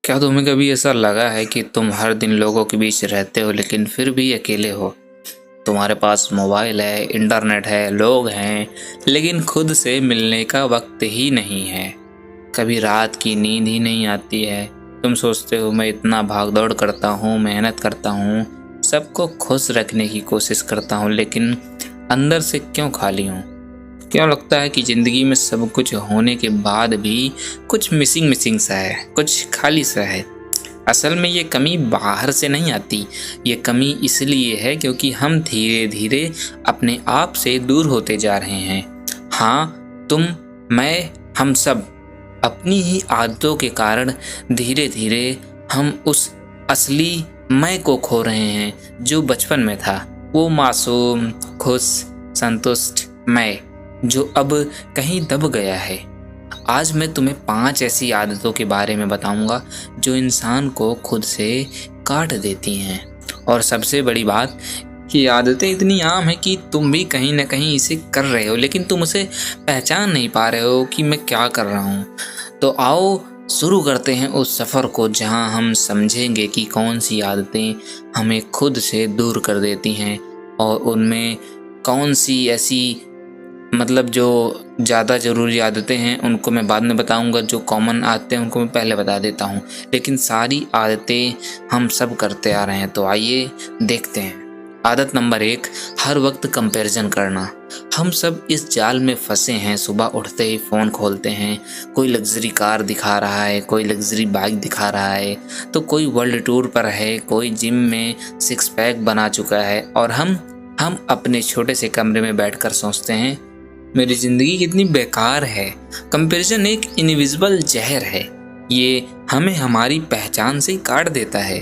क्या तुम्हें कभी ऐसा लगा है कि तुम हर दिन लोगों के बीच रहते हो लेकिन फिर भी अकेले हो? तुम्हारे पास मोबाइल है, इंटरनेट है, लोग हैं, लेकिन खुद से मिलने का वक्त ही नहीं है। कभी रात की नींद ही नहीं आती है। तुम सोचते हो मैं इतना भागदौड़ करता हूँ, मेहनत करता हूँ, सबको खुश रखने की कोशिश करता हूँ, लेकिन अंदर से क्यों खाली हूँ? क्यों लगता है कि ज़िंदगी में सब कुछ होने के बाद भी कुछ मिसिंग मिसिंग सा है, कुछ खाली सा है। असल में ये कमी बाहर से नहीं आती, ये कमी इसलिए है क्योंकि हम धीरे धीरे अपने आप से दूर होते जा रहे हैं। हाँ, तुम, मैं, हम सब अपनी ही आदतों के कारण धीरे धीरे हम उस असली मैं को खो रहे हैं जो बचपन में था। वो मासूम, खुश, संतुष्ट मैं जो अब कहीं दब गया है। आज मैं तुम्हें 5 ऐसी आदतों के बारे में बताऊंगा जो इंसान को खुद से काट देती हैं। और सबसे बड़ी बात, ये आदतें इतनी आम है कि तुम भी कहीं ना कहीं इसे कर रहे हो, लेकिन तुम उसे पहचान नहीं पा रहे हो कि मैं क्या कर रहा हूँ। तो आओ शुरू करते हैं उस सफ़र को जहाँ हम समझेंगे कि कौन सी आदतें हमें खुद से दूर कर देती हैं और उनमें कौन सी ऐसी जो ज़्यादा ज़रूरी आदतें हैं उनको मैं बाद में बताऊंगा, जो कॉमन आदतें हैं उनको मैं पहले बता देता हूं। लेकिन सारी आदतें हम सब करते आ रहे हैं, तो आइए देखते हैं। आदत नंबर 1, हर वक्त कंपैरिजन करना। हम सब इस जाल में फंसे हैं। सुबह उठते ही फ़ोन खोलते हैं, कोई लग्जरी कार दिखा रहा है, कोई लग्जरी बाइक दिखा रहा है, तो कोई वर्ल्ड टूर पर है, कोई जिम में 6 पैक बना चुका है, और हम अपने छोटे से कमरे में बैठकर सोचते हैं मेरी ज़िंदगी कितनी बेकार है। कंपैरिजन एक इनविजिबल जहर है, ये हमें हमारी पहचान से काट देता है।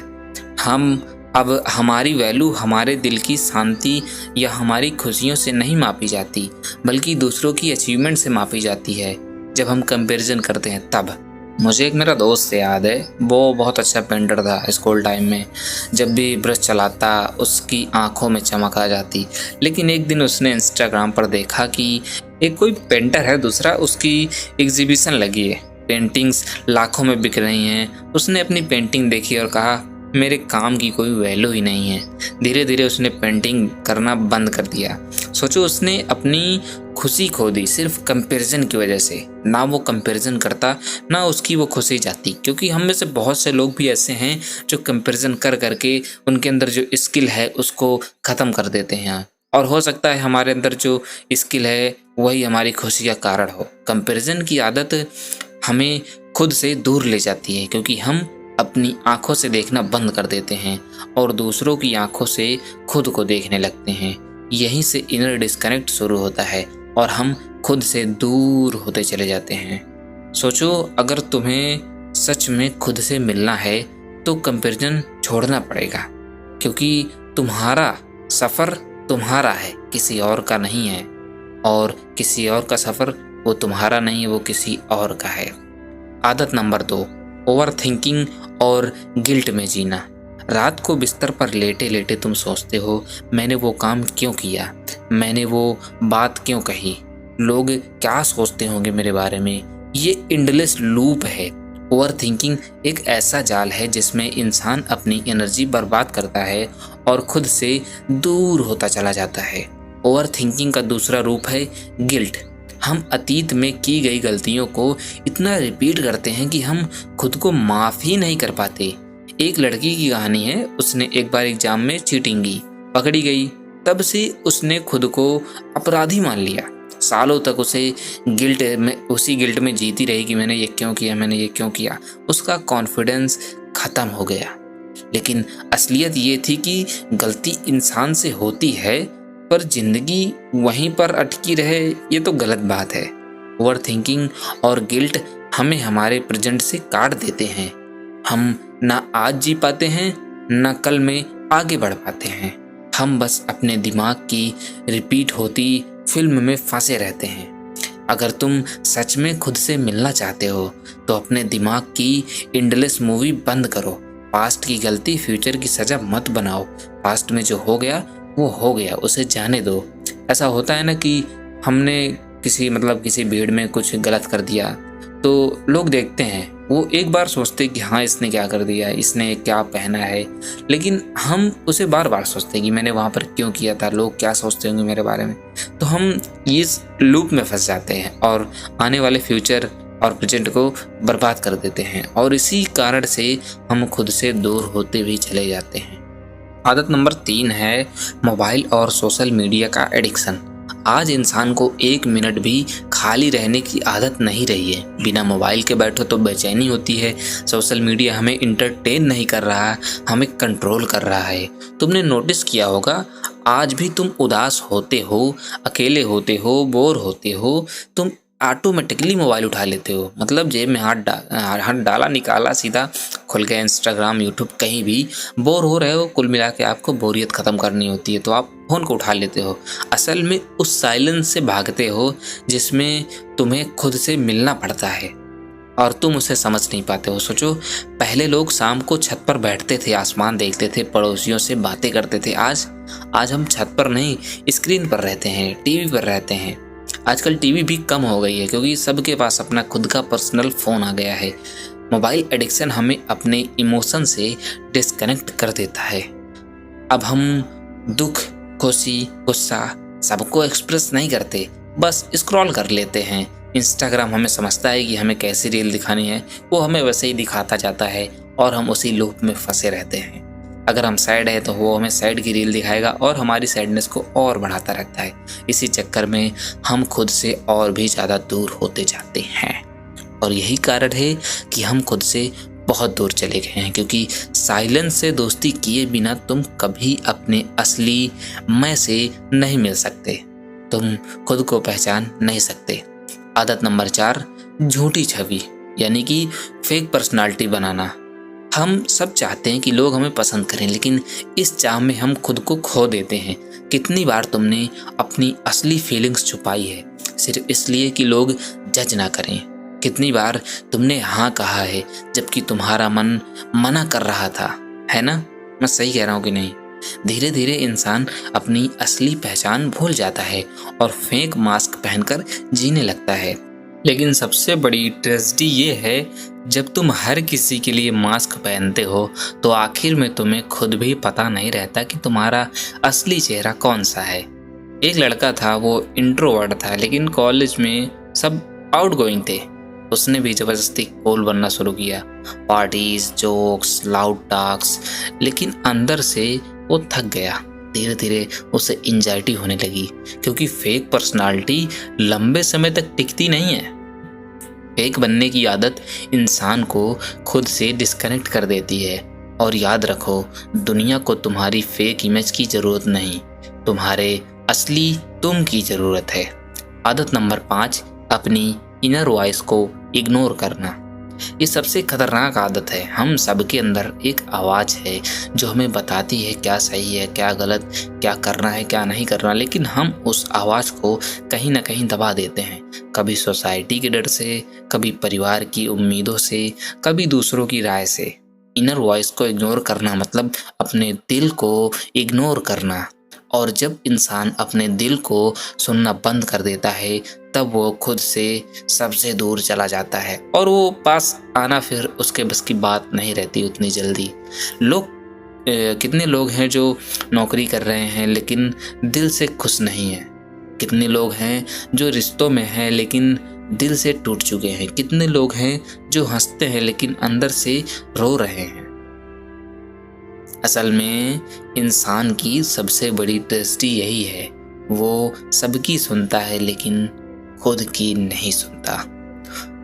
अब हमारी वैल्यू हमारे दिल की शांति या हमारी खुशियों से नहीं मापी जाती, बल्कि दूसरों की अचीवमेंट से मापी जाती है। जब हम कंपैरिजन करते हैं तब मुझे एक मेरा दोस्त याद है, वो बहुत अच्छा पेंटर था स्कूल टाइम में। जब भी ब्रश चलाता उसकी आंखों में चमक आ जाती। लेकिन एक दिन उसने इंस्टाग्राम पर देखा कि एक कोई पेंटर है दूसरा, उसकी एग्जीबिशन लगी है, पेंटिंग्स लाखों में बिक रही हैं। उसने अपनी पेंटिंग देखी और कहा मेरे काम की कोई वैल्यू ही नहीं है। धीरे धीरे उसने पेंटिंग करना बंद कर दिया। सोचो, उसने अपनी खुशी खो दी सिर्फ कंपैरिजन की वजह से। ना वो कंपैरिजन करता, ना उसकी वो खुशी जाती, क्योंकि हम में से बहुत से लोग भी ऐसे हैं जो कंपैरिजन कर करके उनके अंदर जो स्किल है उसको ख़त्म कर देते हैं। और हो सकता है हमारे अंदर जो स्किल है वही हमारी खुशी का कारण हो। कंपैरिजन की आदत हमें खुद से दूर ले जाती है, क्योंकि हम अपनी आंखों से देखना बंद कर देते हैं और दूसरों की आंखों से खुद को देखने लगते हैं। यहीं से इनर डिस्कनेक्ट शुरू होता है और हम खुद से दूर होते चले जाते हैं। सोचो, अगर तुम्हें सच में खुद से मिलना है तो कंपैरिजन छोड़ना पड़ेगा, क्योंकि तुम्हारा सफ़र तुम्हारा है, किसी और का नहीं है। और किसी और का सफ़र वो तुम्हारा नहीं है, वो किसी और का है। आदत नंबर 2, ओवर थिंकिंग और गिल्ट में जीना। रात को बिस्तर पर लेटे लेटे तुम सोचते हो मैंने वो काम क्यों किया, मैंने वो बात क्यों कही, लोग क्या सोचते होंगे मेरे बारे में। ये एंडलेस लूप है। ओवर थिंकिंग एक ऐसा जाल है जिसमें इंसान अपनी एनर्जी बर्बाद करता है और खुद से दूर होता चला जाता है। ओवर थिंकिंग का दूसरा रूप है गिल्ट। हम अतीत में की गई गलतियों को इतना रिपीट करते हैं कि हम खुद को माफ़ ही नहीं कर पाते। एक लड़की की कहानी है, उसने एक बार एग्जाम में चीटिंग की, पकड़ी गई। तब से उसने खुद को अपराधी मान लिया। सालों तक उसी गिल्ट में जीती रही कि मैंने ये क्यों किया, मैंने ये क्यों किया। उसका कॉन्फिडेंस ख़त्म हो गया। लेकिन असलियत ये थी कि गलती इंसान से होती है, पर जिंदगी वहीं पर अटकी रहे ये तो गलत बात है। ओवर थिंकिंग और गिल्ट हमें हमारे प्रेजेंट से काट देते हैं। हम ना आज जी पाते हैं, ना कल में आगे बढ़ पाते हैं। हम बस अपने दिमाग की रिपीट होती फिल्म में फंसे रहते हैं। अगर तुम सच में खुद से मिलना चाहते हो तो अपने दिमाग की एंडलेस मूवी बंद करो। पास्ट की गलती फ्यूचर की सजा मत बनाओ। पास्ट में जो हो गया वो हो गया, उसे जाने दो। ऐसा होता है ना कि हमने किसी भीड़ में कुछ गलत कर दिया तो लोग देखते हैं वो एक बार सोचते हैं कि हाँ इसने क्या कर दिया है, इसने क्या पहना है, लेकिन हम उसे बार बार सोचते हैं कि मैंने वहाँ पर क्यों किया था, लोग क्या सोचते होंगे मेरे बारे में। तो हम इस लूप में फंस जाते हैं और आने वाले फ्यूचर और प्रेजेंट को बर्बाद कर देते हैं, और इसी कारण से हम खुद से दूर होते भी चले जाते हैं। आदत नंबर 3 है मोबाइल और सोशल मीडिया का एडिक्शन। आज इंसान को 1 मिनट भी खाली रहने की आदत नहीं रही है। बिना मोबाइल के बैठो तो बेचैनी होती है। सोशल मीडिया हमें इंटरटेन नहीं कर रहा, हमें कंट्रोल कर रहा है। तुमने नोटिस किया होगा, आज भी तुम उदास होते हो, अकेले होते हो, बोर होते हो, तुम ऑटोमेटिकली मोबाइल उठा लेते हो। मतलब जेब में हाथ डाला निकाला, सीधा खुल गया इंस्टाग्राम, यूट्यूब, कहीं भी बोर हो रहे हो, कुल मिला के आपको बोरियत ख़त्म करनी होती है तो आप फ़ोन को उठा लेते हो। असल में उस साइलेंस से भागते हो जिसमें तुम्हें खुद से मिलना पड़ता है और तुम उसे समझ नहीं पाते हो। सोचो, पहले लोग शाम को छत पर बैठते थे, आसमान देखते थे, पड़ोसियों से बातें करते थे। आज हम छत पर नहीं, स्क्रीन पर रहते हैं, टीवी पर रहते हैं। आजकल टीवी भी कम हो गई है क्योंकि सबके पास अपना खुद का पर्सनल फ़ोन आ गया है। मोबाइल एडिक्शन हमें अपने इमोशन से डिस्कनेक्ट कर देता है। अब हम दुख, खुशी, गुस्सा सबको एक्सप्रेस नहीं करते, बस स्क्रॉल कर लेते हैं। इंस्टाग्राम हमें समझता है कि हमें कैसी रील दिखानी है, वो हमें वैसे ही दिखाता जाता है और हम उसी लूप में फंसे रहते हैं। अगर हम सैड है तो वो हमें सैड की रील दिखाएगा और हमारी सैडनेस को और बढ़ाता रहता है। इसी चक्कर में हम खुद से और भी ज़्यादा दूर होते जाते हैं, और यही कारण है कि हम खुद से बहुत दूर चले गए हैं, क्योंकि साइलेंस से दोस्ती किए बिना तुम कभी अपने असली मैं से नहीं मिल सकते, तुम खुद को पहचान नहीं सकते। आदत नंबर 4, झूठी छवि यानी कि फेक पर्सनालिटी बनाना। हम सब चाहते हैं कि लोग हमें पसंद करें, लेकिन इस चाह में हम खुद को खो देते हैं। कितनी बार तुमने अपनी असली फीलिंग्स छुपाई है सिर्फ इसलिए कि लोग जज ना करें? कितनी बार तुमने हाँ कहा है जबकि तुम्हारा मन मना कर रहा था, है ना? मैं सही कह रहा हूँ कि नहीं? धीरे धीरे इंसान अपनी असली पहचान भूल जाता है और फेक मास्क पहनकर जीने लगता है। लेकिन सबसे बड़ी ट्रेजेडी ये है, जब तुम हर किसी के लिए मास्क पहनते हो तो आखिर में तुम्हें खुद भी पता नहीं रहता कि तुम्हारा असली चेहरा कौन सा है। एक लड़का था, वो इंट्रोवर्ट था, लेकिन कॉलेज में सब आउटगोइंग थे। उसने भी जबरदस्ती कूल बनना शुरू किया, पार्टीज, जोक्स, लाउड टॉक्स, लेकिन अंदर से वो थक गया। धीरे धीरे उसे एंजाइटी होने लगी, क्योंकि फेक पर्सनालिटी लंबे समय तक टिकती नहीं है। फेक बनने की आदत इंसान को खुद से डिस्कनेक्ट कर देती है। और याद रखो, दुनिया को तुम्हारी फेक इमेज की जरूरत नहीं, तुम्हारे असली तुम की जरूरत है। आदत नंबर 5, अपनी इनर वॉइस को इग्नोर करना। ये सबसे खतरनाक आदत है। हम सबके अंदर एक आवाज़ है जो हमें बताती है क्या सही है, क्या गलत, क्या करना है, क्या नहीं करना, लेकिन हम उस आवाज़ को कहीं ना कहीं दबा देते हैं। कभी सोसाइटी के डर से, कभी परिवार की उम्मीदों से, कभी दूसरों की राय से। इनर वॉइस को इग्नोर करना मतलब अपने दिल को इग्नोर करना। और जब इंसान अपने दिल को सुनना बंद कर देता है तब वो खुद से सबसे दूर चला जाता है, और वो पास आना फिर उसके बस की बात नहीं रहती उतनी जल्दी। कितने लोग हैं जो नौकरी कर रहे हैं लेकिन दिल से खुश नहीं हैं। कितने लोग हैं जो रिश्तों में हैं लेकिन दिल से टूट चुके हैं। कितने लोग हैं जो हंसते हैं लेकिन अंदर से रो रहे हैं। असल में इंसान की सबसे बड़ी ट्रेजेडी यही है, वो सबकी सुनता है लेकिन खुद की नहीं सुनता।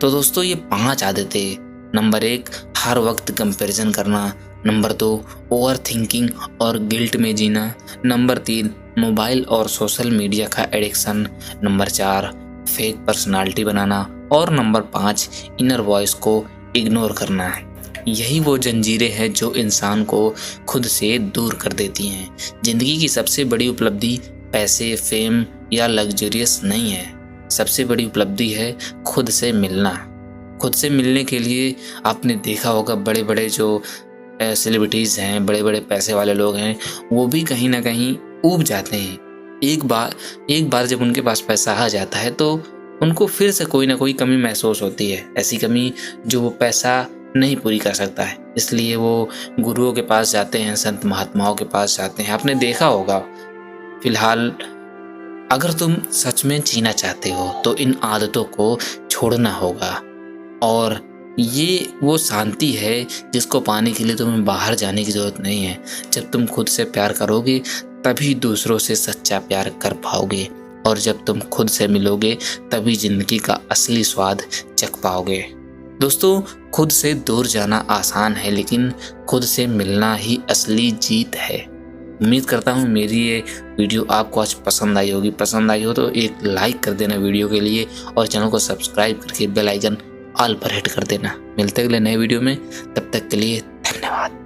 तो दोस्तों, ये 5 आदतें। नंबर 1, हर वक्त कंपैरिजन करना। नंबर 2, ओवर थिंकिंग और गिल्ट में जीना। नंबर 3, मोबाइल और सोशल मीडिया का एडिक्शन। नंबर 4, फेक पर्सनालिटी बनाना। और नंबर 5, इनर वॉइस को इग्नोर करना। यही वो जंजीरें हैं जो इंसान को खुद से दूर कर देती हैं। जिंदगी की सबसे बड़ी उपलब्धि पैसे, फेम या लग्जरियस नहीं है। सबसे बड़ी उपलब्धि है खुद से मिलना। खुद से मिलने के लिए आपने देखा होगा, बड़े बड़े जो सेलिब्रिटीज़ हैं, बड़े बड़े पैसे वाले लोग हैं, वो भी कहीं ना कहीं ऊब जाते हैं। एक बार जब उनके पास पैसा आ जाता है तो उनको फिर से कोई ना कोई कमी महसूस होती है, ऐसी कमी जो वो पैसा नहीं पूरी कर सकता है। इसलिए वो गुरुओं के पास जाते हैं, संत महात्माओं के पास जाते हैं। आपने देखा होगा। फिलहाल अगर तुम सच में जीना चाहते हो तो इन आदतों को छोड़ना होगा, और ये वो शांति है जिसको पाने के लिए तुम्हें बाहर जाने की ज़रूरत नहीं है। जब तुम खुद से प्यार करोगे तभी दूसरों से सच्चा प्यार कर पाओगे, और जब तुम खुद से मिलोगे तभी ज़िंदगी का असली स्वाद चख पाओगे। दोस्तों, खुद से दूर जाना आसान है, लेकिन खुद से मिलना ही असली जीत है। उम्मीद करता हूँ मेरी ये वीडियो आपको आज पसंद आई होगी। पसंद आई हो तो एक लाइक कर देना वीडियो के लिए, और चैनल को सब्सक्राइब करके बेल आइकन ऑल पर हिट कर देना। मिलते अगले नए वीडियो में, तब तक के लिए धन्यवाद।